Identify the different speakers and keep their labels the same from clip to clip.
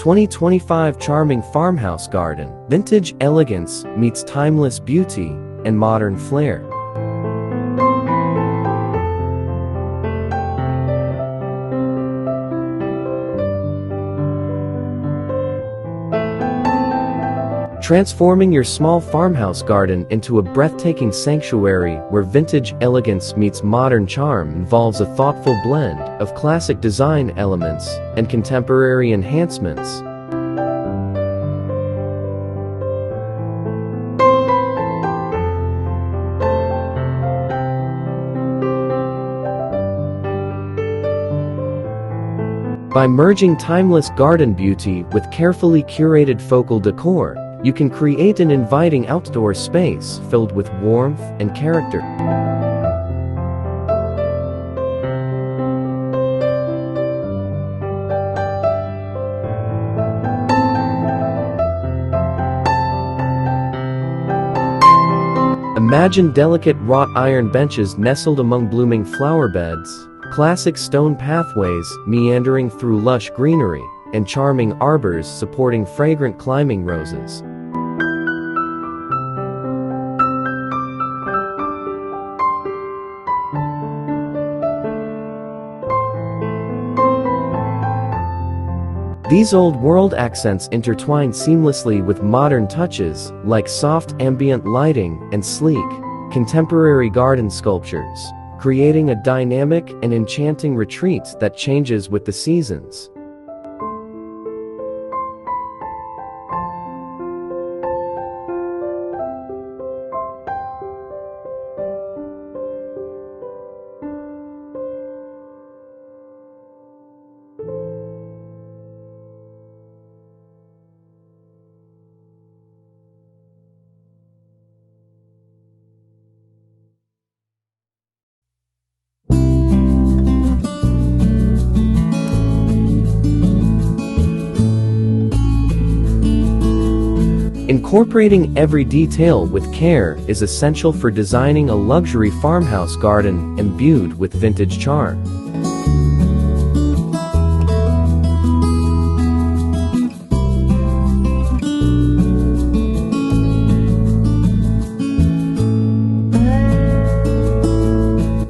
Speaker 1: 2025 charming farmhouse garden. Vintage elegance meets timeless beauty and modern flair. Transforming your small farmhouse garden into a breathtaking sanctuary where vintage elegance meets modern charm involves a thoughtful blend of classic design elements and contemporary enhancements. By merging timeless garden beauty with carefully curated focal decor, you can create an inviting outdoor space filled with warmth and character. Imagine delicate wrought-iron benches nestled among blooming flower beds, classic stone pathways meandering through lush greenery, and charming arbors supporting fragrant climbing roses. These old-world accents intertwine seamlessly with modern touches, like soft ambient lighting and sleek, contemporary garden sculptures, creating a dynamic and enchanting retreat that changes with the seasons. Incorporating every detail with care is essential for designing a luxury farmhouse garden imbued with vintage charm.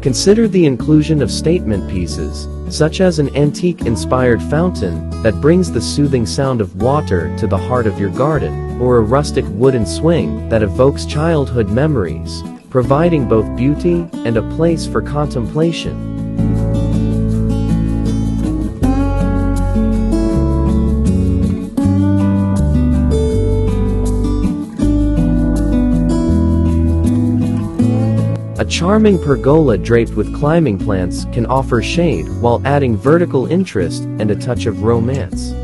Speaker 1: Consider the inclusion of statement pieces, such as an antique-inspired fountain that brings the soothing sound of water to the heart of your garden, or a rustic wooden swing that evokes childhood memories, providing both beauty and a place for contemplation. A charming pergola draped with climbing plants can offer shade while adding vertical interest and a touch of romance.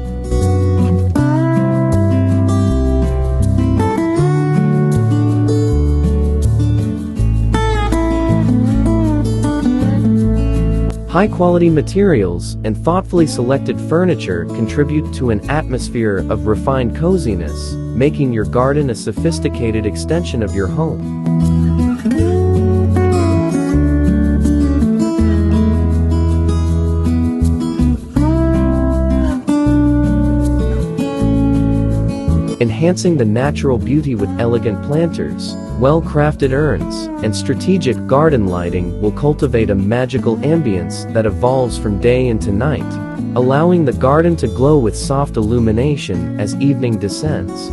Speaker 1: High-quality materials and thoughtfully selected furniture contribute to an atmosphere of refined coziness, making your garden a sophisticated extension of your home. Enhancing the natural beauty with elegant planters, well-crafted urns, and strategic garden lighting will cultivate a magical ambience that evolves from day into night, allowing the garden to glow with soft illumination as evening descends.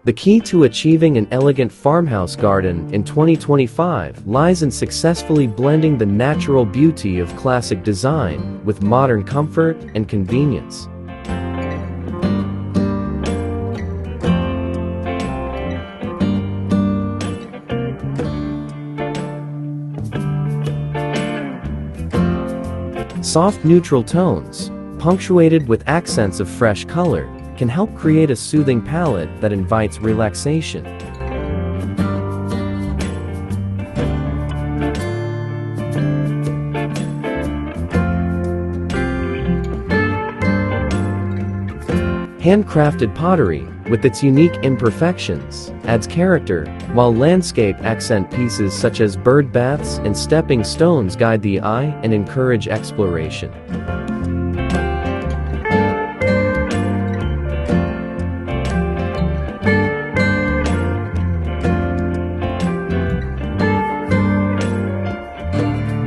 Speaker 1: The key to achieving an elegant farmhouse garden in 2025 lies in successfully blending the natural beauty of classic design with modern comfort and convenience. Soft neutral tones, punctuated with accents of fresh color, can help create a soothing palette that invites relaxation. Handcrafted pottery, with its unique imperfections, adds character, while landscape accent pieces such as bird baths and stepping stones guide the eye and encourage exploration.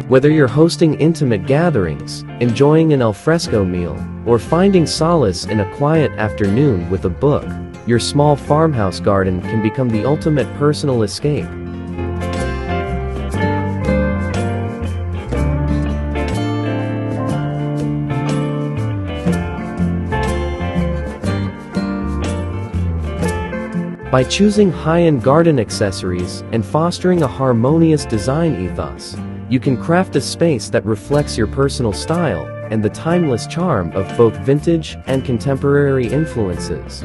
Speaker 1: Whether you're hosting intimate gatherings, enjoying an alfresco meal, or finding solace in a quiet afternoon with a book, your small farmhouse garden can become the ultimate personal escape. By choosing high-end garden accessories and fostering a harmonious design ethos, you can craft a space that reflects your personal style and the timeless charm of both vintage and contemporary influences.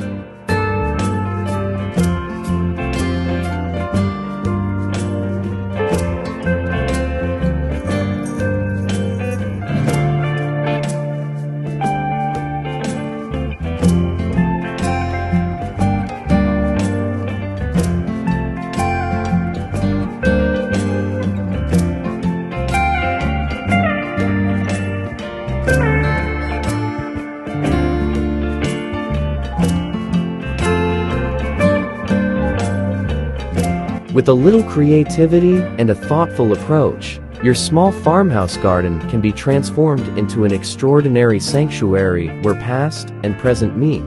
Speaker 1: With a little creativity and a thoughtful approach, your small farmhouse garden can be transformed into an extraordinary sanctuary where past and present meet.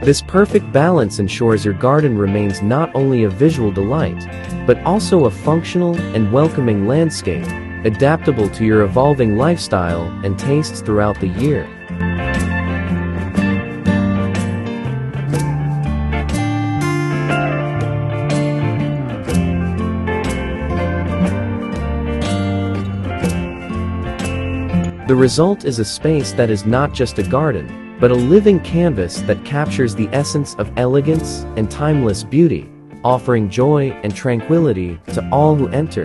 Speaker 1: This perfect balance ensures your garden remains not only a visual delight, but also a functional and welcoming landscape, adaptable to your evolving lifestyle and tastes throughout the year. The result is a space that is not just a garden, but a living canvas that captures the essence of elegance and timeless beauty, offering joy and tranquility to all who enter.